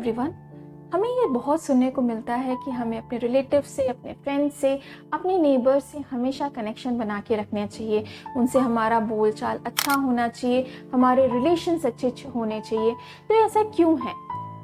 Everyone. हमें ये बहुत सुनने को मिलता है कि हमें अपने रिलेटिव से, अपने फ्रेंड से, अपने नेबर से हमेशा कनेक्शन बना के रखने चाहिए। उनसे हमारा बोलचाल अच्छा होना चाहिए, हमारे रिलेशंस अच्छे होने चाहिए। तो ऐसा क्यों है?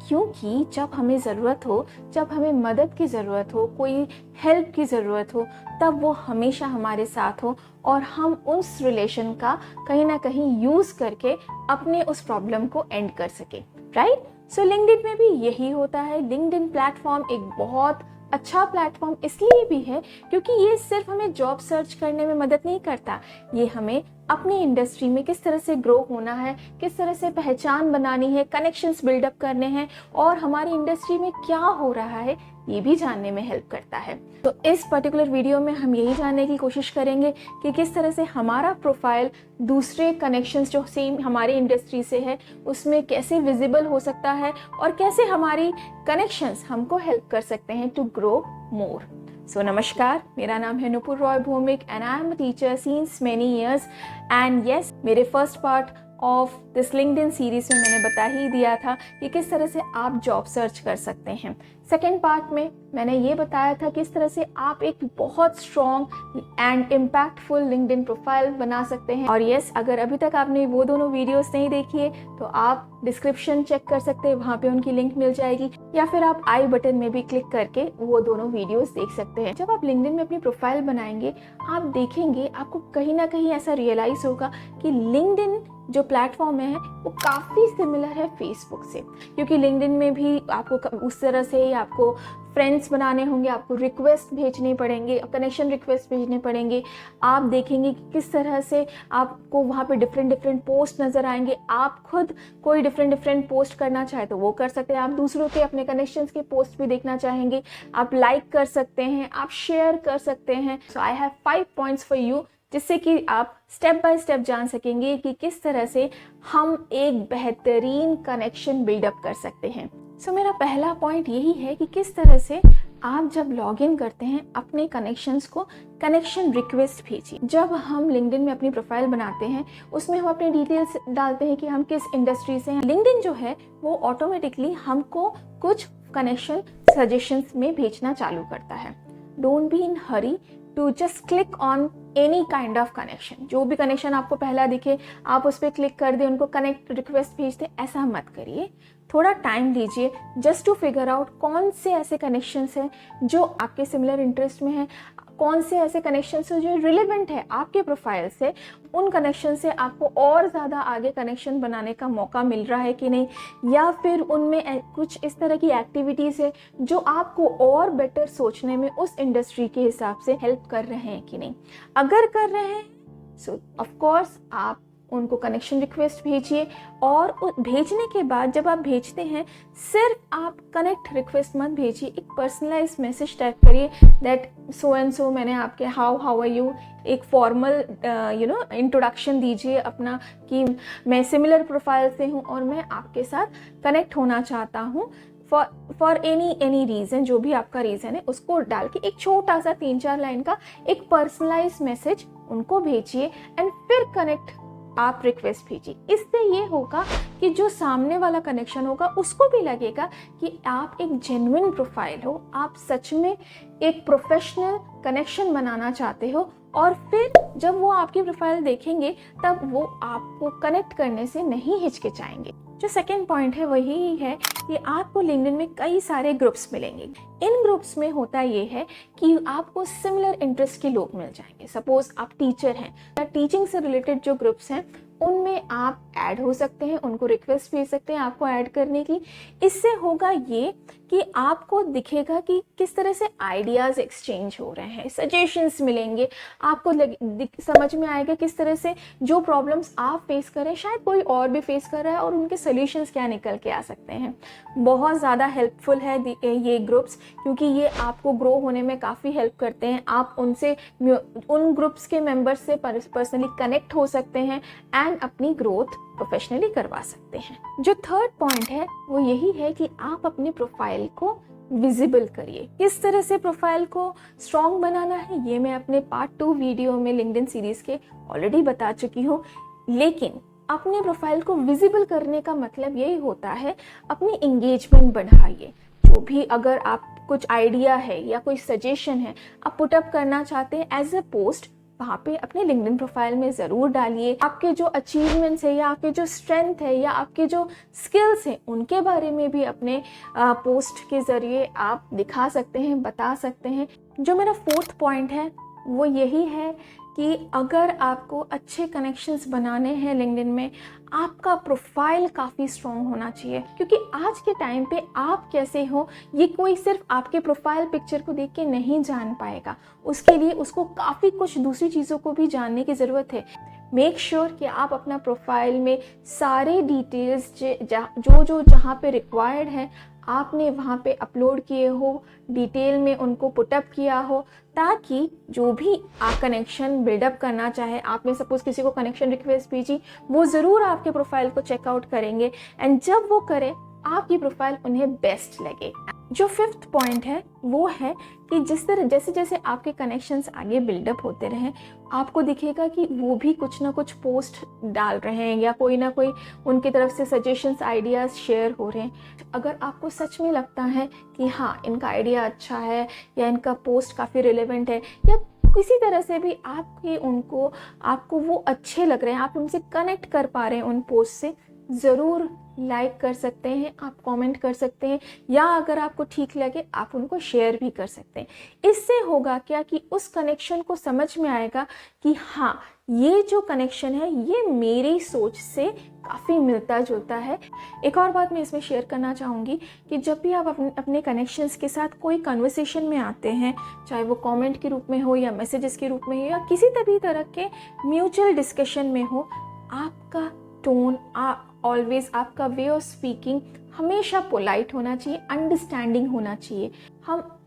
क्योंकि जब हमें ज़रूरत हो, जब हमें मदद की ज़रूरत हो, कोई हेल्प की ज़रूरत हो, तब वो हमेशा हमारे साथ हो और हम उस रिलेशन का कहीं ना कहीं यूज़ करके अपने उस प्रॉब्लम को एंड कर सके, राइट? सो लिंक्डइन में भी यही होता है। लिंक्डइन प्लेटफॉर्म एक बहुत अच्छा प्लेटफॉर्म इसलिए भी है क्योंकि ये सिर्फ हमें जॉब सर्च करने में मदद नहीं करता, ये हमें अपनी इंडस्ट्री में किस तरह से ग्रो होना है, किस तरह से पहचान बनानी है, कनेक्शंस बिल्डअप करने हैं और हमारी इंडस्ट्री में क्या हो रहा है ये भी जानने में हेल्प करता है। तो इस पर्टिकुलर वीडियो में हम यही जानने की कोशिश करेंगे कि किस तरह से हमारा प्रोफाइल दूसरे कनेक्शंस जो सेम हमारी इंडस्ट्री से है उसमें कैसे विजिबल हो सकता है और कैसे हमारी कनेक्शंस हमको हेल्प कर सकते हैं टू ग्रो मोर। सो नमस्कार, मेरा नाम है Nupur Roy Bhowmik and I am a teacher since many years. And yes, मेरे first part of this LinkedIn series में मैंने बता ही दिया था कि किस तरह से आप जॉब सर्च कर सकते हैं। सेकेंड पार्ट में मैंने ये बताया था किस तरह से आप एक बहुत strong and impactful LinkedIn profile बना सकते हैं। और यस, अगर अभी तक आपने वो दोनों वीडियोस नहीं देखी है तो आप डिस्क्रिप्शन चेक कर सकते हैं, वहाँ पे उनकी लिंक मिल जाएगी, या फिर आप आई बटन में भी क्लिक करके वो दोनों वीडियोस देख सकते हैं। जब आप लिंक्डइन में अपनी प्रोफाइल बनाएंगे, आप देखेंगे आपको कहीं ना कहीं ऐसा रियलाइज होगा कि लिंक्डइन जो प्लेटफॉर्म है वो काफ़ी सिमिलर है फेसबुक से, क्योंकि लिंक्डइन में भी आपको उस तरह से ही आपको फ्रेंड्स बनाने होंगे, आपको रिक्वेस्ट भेजने पड़ेंगे, कनेक्शन रिक्वेस्ट भेजने पड़ेंगे। आप देखेंगे कि किस तरह से आपको वहाँ पे डिफरेंट पोस्ट नज़र आएंगे। आप खुद कोई डिफरेंट पोस्ट करना चाहे तो वो कर सकते हैं, आप दूसरों के अपने कनेक्शंस के पोस्ट भी देखना चाहेंगे, आप लाइक कर सकते हैं, आप शेयर कर सकते हैं। So I have 5 points for you, जिससे कि आप स्टेप बाय स्टेप जान सकेंगे कि किस तरह से हम एक बेहतरीन कनेक्शन बिल्डअप कर सकते हैं। सो मेरा पहला पॉइंट यही है कि किस तरह से आप जब लॉग इन करते हैं अपने कनेक्शंस को कनेक्शन रिक्वेस्ट भेजिए। जब हम लिंक्डइन में अपनी प्रोफाइल बनाते हैं उसमें हम अपने डिटेल्स डालते हैं कि हम किस इंडस्ट्री से हैं। लिंक्डइन जो है वो ऑटोमेटिकली हमको कुछ कनेक्शन सजेशंस में भेजना चालू करता है। Don't be in hurry to just click on any kind of connection. जो भी कनेक्शन आपको पहला दिखे आप उस पर क्लिक कर दें, उनको कनेक्ट रिक्वेस्ट भेज दें, ऐसा मत करिए। थोड़ा टाइम लीजिए जस्ट टू फिगर आउट कौन से ऐसे कनेक्शंस हैं जो आपके सिमिलर इंटरेस्ट में हैं, कौन से ऐसे कनेक्शंस हैं जो रिलेवेंट है आपके प्रोफाइल से। उन कनेक्शन से आपको और ज़्यादा आगे कनेक्शन बनाने का मौका मिल रहा है कि नहीं, या फिर उनमें कुछ इस तरह की एक्टिविटीज़ है जो आपको और बेटर सोचने में उस इंडस्ट्री के हिसाब से हेल्प कर रहे हैं कि नहीं। अगर कर रहे हैं सो ऑफ कोर्स आप उनको कनेक्शन रिक्वेस्ट भेजिए। और भेजने के बाद जब आप भेजते हैं सिर्फ आप कनेक्ट रिक्वेस्ट मत भेजिए, एक पर्सनलाइज मैसेज टाइप करिए दैट सो एंड सो, मैंने आपके हाउ आर यू, एक फॉर्मल इंट्रोडक्शन दीजिए अपना कि मैं सिमिलर प्रोफाइल से हूँ और मैं आपके साथ कनेक्ट होना चाहता हूँ फॉर एनी रीज़न। जो भी आपका रीज़न है उसको डाल के एक छोटा सा 3-4 लाइन का एक पर्सनलाइज मैसेज उनको भेजिए एंड फिर कनेक्ट आप रिक्वेस्ट भेजिए। इससे ये होगा कि जो सामने वाला कनेक्शन होगा उसको भी लगेगा कि आप एक जेन्युइन प्रोफाइल हो, आप सच में एक प्रोफेशनल कनेक्शन बनाना चाहते हो। और फिर जब वो आपकी प्रोफाइल देखेंगे तब वो आपको कनेक्ट करने से नहीं हिचकिचाएंगे। जो सेकेंड पॉइंट है वही है कि आपको लिंक्डइन में कई सारे ग्रुप्स मिलेंगे। इन ग्रुप्स में होता ये है कि आपको सिमिलर इंटरेस्ट के लोग मिल जाएंगे। सपोज आप टीचर हैं या टीचिंग से रिलेटेड जो ग्रुप्स हैं उनमें आप ऐड हो सकते हैं, उनको रिक्वेस्ट भेज सकते हैं आपको ऐड करने की। इससे होगा ये कि आपको दिखेगा कि किस तरह से आइडियाज़ एक्सचेंज हो रहे हैं, सजेशंस मिलेंगे, आपको समझ में आएगा किस तरह से जो प्रॉब्लम्स आप फेस कर रहे हैं शायद कोई और भी फेस कर रहा है और उनके सॉल्यूशंस क्या निकल के आ सकते हैं। बहुत ज़्यादा हेल्पफुल है ये ग्रुप्स, क्योंकि ये आपको ग्रो होने में काफ़ी हेल्प करते हैं। आप उनसे उन ग्रुप्स के मेंबर्स से पर्सनली कनेक्ट हो सकते हैं एंड अपनी ग्रोथ प्रोफेशनली करवा सकते हैं। जो थर्ड पॉइंट है वो यही है कि आप अपने प्रोफाइल को विजिबल करिए। किस तरह से प्रोफाइल को स्ट्रॉन्ग बनाना है ये मैं अपने पार्ट 2 वीडियो में लिंक्डइन सीरीज के ऑलरेडी बता चुकी हूँ, लेकिन अपने प्रोफाइल को विजिबल करने का मतलब यही होता है अपनी एंगेजमेंट बढ़ाइए। जो भी अगर आप कुछ आइडिया है या कोई सजेशन है आप पुटअप करना चाहते हैं एज अ पोस्ट, वहाँ पे अपने लिंक्डइन प्रोफाइल में ज़रूर डालिए। आपके जो अचीवमेंट्स है या आपके जो स्ट्रेंथ है या आपके जो स्किल्स हैं उनके बारे में भी अपने पोस्ट के ज़रिए आप दिखा सकते हैं, बता सकते हैं। जो मेरा 4th पॉइंट है वो यही है कि अगर आपको अच्छे कनेक्शंस बनाने हैं लिंक्डइन में, आपका प्रोफाइल काफ़ी स्ट्रॉन्ग होना चाहिए। क्योंकि आज के टाइम पे आप कैसे हो ये कोई सिर्फ आपके प्रोफाइल पिक्चर को देख के नहीं जान पाएगा, उसके लिए उसको काफ़ी कुछ दूसरी चीज़ों को भी जानने की ज़रूरत है। मेक श्योर कि आप अपना प्रोफाइल में सारे डिटेल्स जो जहाँ पे रिक्वायर्ड है आपने वहाँ पे अपलोड किए हो, डिटेल में उनको पुटअप किया हो, ताकि जो भी आप कनेक्शन बिल्डअप करना चाहे, आपने सपोज किसी को कनेक्शन रिक्वेस्ट भेजी, वो ज़रूर आपके प्रोफाइल को चेकआउट करेंगे एंड जब वो करें आपकी प्रोफाइल उन्हें बेस्ट लगे। जो 5th पॉइंट है वो है कि जैसे जैसे आपके कनेक्शंस आगे बिल्डअप होते रहें, आपको दिखेगा कि वो भी कुछ ना कुछ पोस्ट डाल रहे हैं या कोई ना कोई उनकी तरफ से सजेशंस, आइडियाज़ शेयर हो रहे हैं। अगर आपको सच में लगता है कि हाँ इनका आइडिया अच्छा है या इनका पोस्ट काफ़ी रिलेवेंट है या किसी तरह से भी आपको वो अच्छे लग रहे हैं, आप उनसे कनेक्ट कर पा रहे हैं उन पोस्ट से, ज़रूर लाइक कर सकते हैं, आप कमेंट कर सकते हैं या अगर आपको ठीक लगे आप उनको शेयर भी कर सकते हैं। इससे होगा क्या कि उस कनेक्शन को समझ में आएगा कि हाँ ये जो कनेक्शन है ये मेरी सोच से काफ़ी मिलता जुलता है। एक और बात मैं इसमें शेयर करना चाहूँगी कि जब भी आप अपने कनेक्शंस के साथ कोई कन्वर्सेशन में आते हैं, चाहे वो कमेंट के रूप में हो या मैसेजेस के रूप में हो या किसी भी तरह के म्यूचुअल डिस्कशन में हो, आपका टोन ऑलवेज, आपका वे ऑफ स्पीकिंग हमेशा पोलाइट होना चाहिए, अंडरस्टैंडिंग होना चाहिए।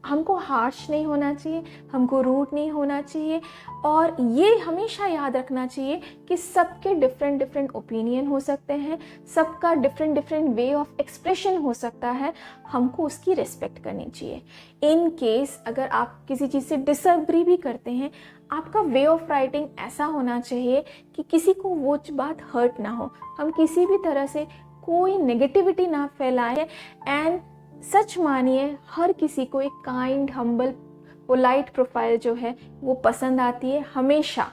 हमको हार्श नहीं होना चाहिए, हमको रूड नहीं होना चाहिए। और ये हमेशा याद रखना चाहिए कि सबके डिफरेंट ओपिनियन हो सकते हैं, सबका डिफरेंट वे ऑफ एक्सप्रेशन हो सकता है, हमको उसकी रिस्पेक्ट करनी चाहिए। इन केस अगर आप किसी चीज़ से डिसएग्री भी करते हैं, आपका वे ऑफ राइटिंग ऐसा होना चाहिए कि किसी को वो बात हर्ट ना हो, हम किसी भी तरह से कोई नेगेटिविटी ना फैलाएं। एंड सच मानिए हर किसी को एक काइंड, हम्बल, पोलाइट प्रोफाइल जो है वो पसंद आती है हमेशा।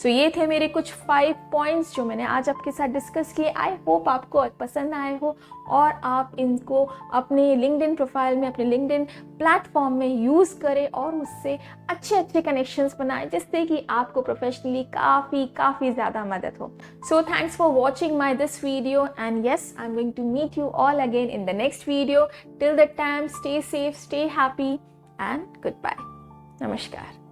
सो ये थे मेरे कुछ 5 पॉइंट्स जो मैंने आज आपके साथ डिस्कस किए। आई होप आपको पसंद आए हो और आप इनको अपने लिंक्डइन प्रोफाइल में, अपने लिंक्डइन प्लेटफॉर्म में यूज़ करें और उससे अच्छे कनेक्शंस बनाएं जिससे कि आपको प्रोफेशनली काफ़ी ज़्यादा मदद हो। So thanks for watching my this video and yes, I am going to meet you all again in the next video. Till that time, stay safe, stay happy and good bye. नमस्कार।